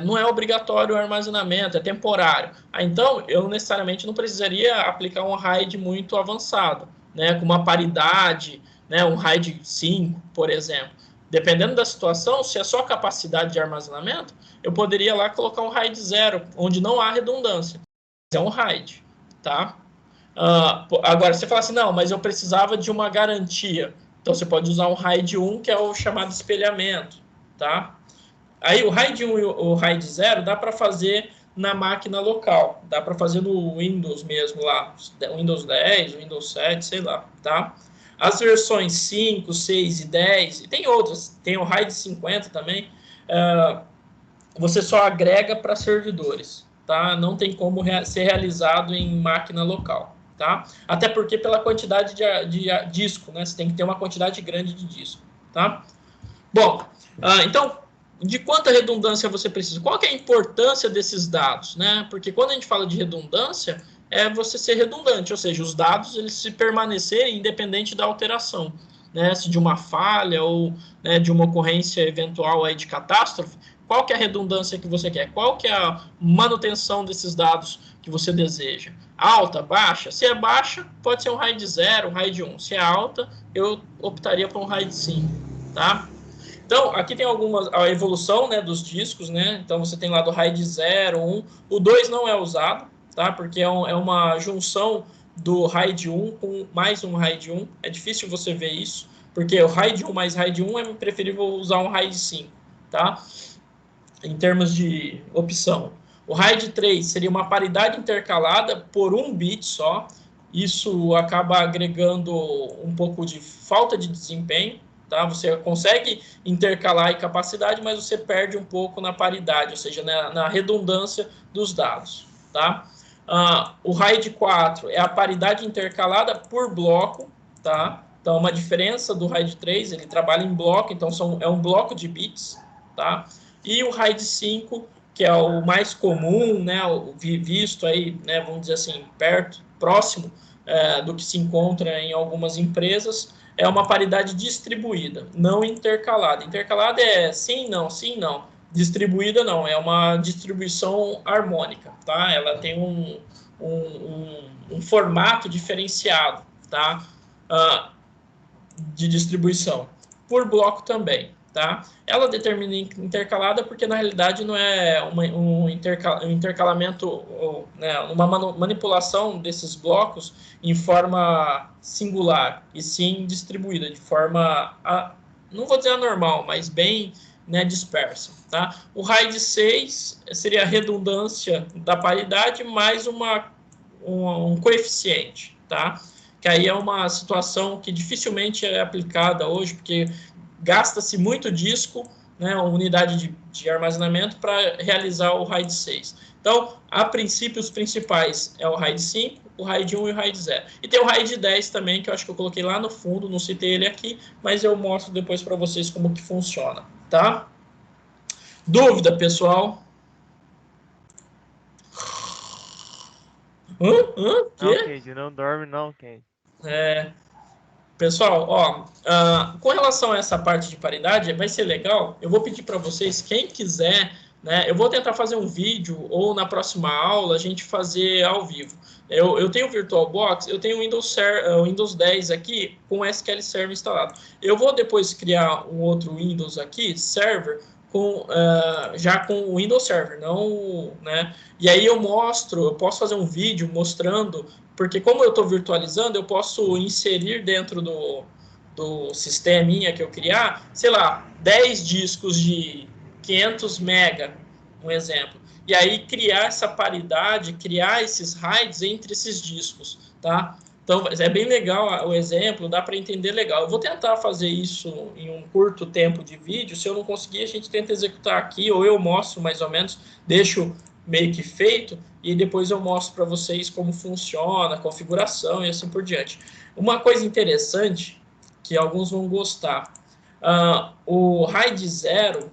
não é obrigatório o armazenamento, é temporário. Então, eu necessariamente não precisaria aplicar um RAID muito avançado, né, com uma paridade, né, um RAID 5, por exemplo. Dependendo da situação, se é só capacidade de armazenamento, eu poderia lá colocar um RAID 0, onde não há redundância. É um RAID, tá? Agora, você fala assim, não, mas eu precisava de uma garantia. Então, você pode usar um RAID 1, que é o chamado espelhamento, tá? Aí, o RAID 1 e o RAID 0 dá para fazer na máquina local. Dá para fazer no Windows mesmo lá, Windows 10, Windows 7, sei lá, tá? As versões 5, 6 e 10, e tem outras, tem o RAID 50 também, você só agrega para servidores, tá? Não tem como ser realizado em máquina local. Tá? Até porque pela quantidade de disco, né? Você tem que ter uma quantidade grande de disco, tá? Bom, então, de quanta redundância você precisa? Qual que é a importância desses dados, né? Porque quando a gente fala de redundância, é você ser redundante, ou seja, os dados eles se permanecerem independente da alteração, né? Se de uma falha ou, né, de uma ocorrência eventual aí de catástrofe, qual que é a redundância que você quer? Qual que é a manutenção desses dados que você deseja? Alta, baixa? Se é baixa, pode ser um RAID 0, um RAID 1. Se é alta, eu optaria por um RAID 5, tá? Então, aqui tem a evolução, né, dos discos, né? Então, você tem lá do RAID 0, 1. O 2 não é usado, tá? Porque é uma junção do RAID 1 com mais um RAID 1. É difícil você ver isso, porque o RAID 1 mais RAID 1 é preferível usar um RAID 5, tá? Em termos de opção. O RAID 3 seria uma paridade intercalada por 1 bit só. Isso acaba agregando um pouco de falta de desempenho, tá? Você consegue intercalar em capacidade, mas você perde um pouco na paridade, ou seja, na redundância dos dados, tá? O RAID 4 é a paridade intercalada por bloco, tá? Então, uma diferença do RAID 3, ele trabalha em bloco, então é um bloco de bits, tá? E o RAID 5, que é o mais comum, né, visto aí, né, vamos dizer assim, próximo, do que se encontra em algumas empresas, é uma paridade distribuída, não intercalada. Intercalada é sim, não, sim, não. Distribuída não, é uma distribuição harmônica, tá? Ela tem um formato diferenciado, tá? De distribuição. Por bloco também, tá? Ela determina intercalada porque, na realidade, não é um intercalamento, né, uma manipulação desses blocos em forma singular, e sim distribuída, de forma, não vou dizer anormal, mas bem, né, dispersa, tá? O RAID 6 seria a redundância da paridade mais um coeficiente, tá? Que aí é uma situação que dificilmente é aplicada hoje, porque gasta-se muito disco, né, uma unidade de armazenamento para realizar o RAID 6. Então, a princípio, os principais é o RAID 5, o RAID 1 e o RAID 0. E tem o RAID 10 também, que eu acho que eu coloquei lá no fundo, não citei ele aqui, mas eu mostro depois para vocês como que funciona, tá? Dúvida, pessoal? Não, Quê? Kendi, não dorme não, Kendi. Pessoal, ó, com relação a essa parte de paridade, vai ser legal. Eu vou pedir para vocês, quem quiser, né? Eu vou tentar fazer um vídeo ou na próxima aula a gente fazer ao vivo. Eu tenho o VirtualBox, eu tenho o Windows 10 aqui com o SQL Server instalado. Eu vou depois criar um outro Windows aqui, Server, já com o Windows Server, não, né? E aí eu posso fazer um vídeo mostrando, porque como eu estou virtualizando, eu posso inserir dentro do sisteminha que eu criar, sei lá, 10 discos de 500 mega, um exemplo. E aí criar essa paridade, criar esses RAIDs entre esses discos, tá? Então, é bem legal o exemplo, dá para entender legal. Eu vou tentar fazer isso em um curto tempo de vídeo. Se eu não conseguir, a gente tenta executar aqui, ou eu mostro mais ou menos, deixo meio que feito, e depois eu mostro para vocês como funciona, a configuração e assim por diante. Uma coisa interessante, que alguns vão gostar, o RAID 0,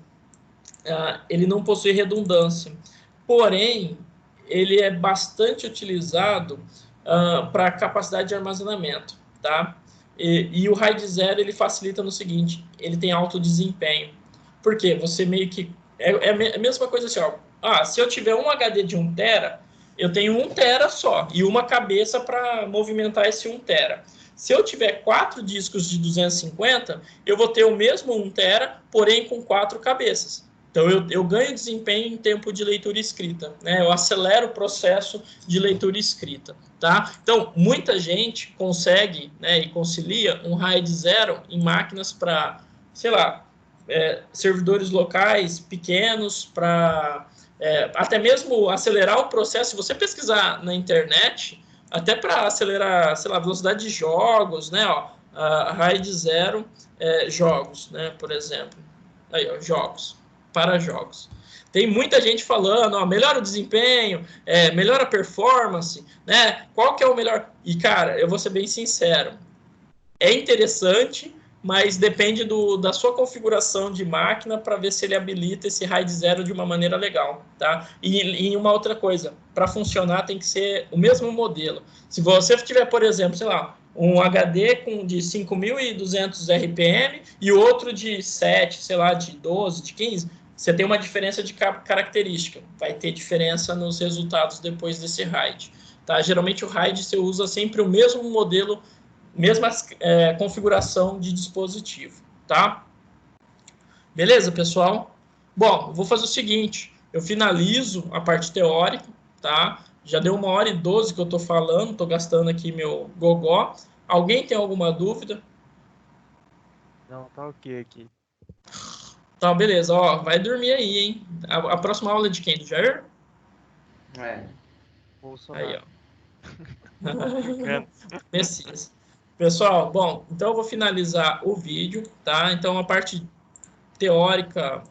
ele não possui redundância, porém, ele é bastante utilizado para capacidade de armazenamento, tá? E o RAID 0 ele facilita no seguinte, ele tem alto desempenho. Por quê? Você meio que... É a mesma coisa assim, ó. Se eu tiver um HD de 1 tera, eu tenho 1 tera só, e uma cabeça para movimentar esse 1 tera. Se eu tiver 4 discos de 250, eu vou ter o mesmo 1 tera, porém com 4 cabeças. Então, eu ganho desempenho em tempo de leitura e escrita, né? Eu acelero o processo de leitura e escrita, tá? Então, muita gente consegue, né, e concilia um RAID 0 em máquinas para, sei lá, servidores locais pequenos, para até mesmo acelerar o processo. Se você pesquisar na internet, até para acelerar, sei lá, a velocidade de jogos, né? Ó, RAID 0 jogos, né? Por exemplo. Aí, ó, jogos. Para jogos. Tem muita gente falando, ó, melhora o desempenho, melhora a performance, né? Qual que é o melhor? E, cara, eu vou ser bem sincero, é interessante, mas depende da sua configuração de máquina para ver se ele habilita esse RAID 0 de uma maneira legal, tá? E uma outra coisa, para funcionar tem que ser o mesmo modelo. Se você tiver, por exemplo, sei lá, um HD de 5.200 RPM e outro de 7, sei lá, de 12, de 15, você tem uma diferença de característica. Vai ter diferença nos resultados depois desse RAID. Tá? Geralmente o RAID você usa sempre o mesmo modelo, mesma configuração de dispositivo, tá? Beleza, pessoal? Bom, vou fazer o seguinte, eu finalizo a parte teórica, tá? Já deu 1h12 que eu tô falando, tô gastando aqui meu gogó. Alguém tem alguma dúvida? Não, tá ok aqui. Tá, beleza, ó, vai dormir aí, hein? A próxima aula é de quem? Do Jair? É. Aí, Bolsonaro. ó. Brincando. Messias. Pessoal, bom, então eu vou finalizar o vídeo, tá? Então a parte teórica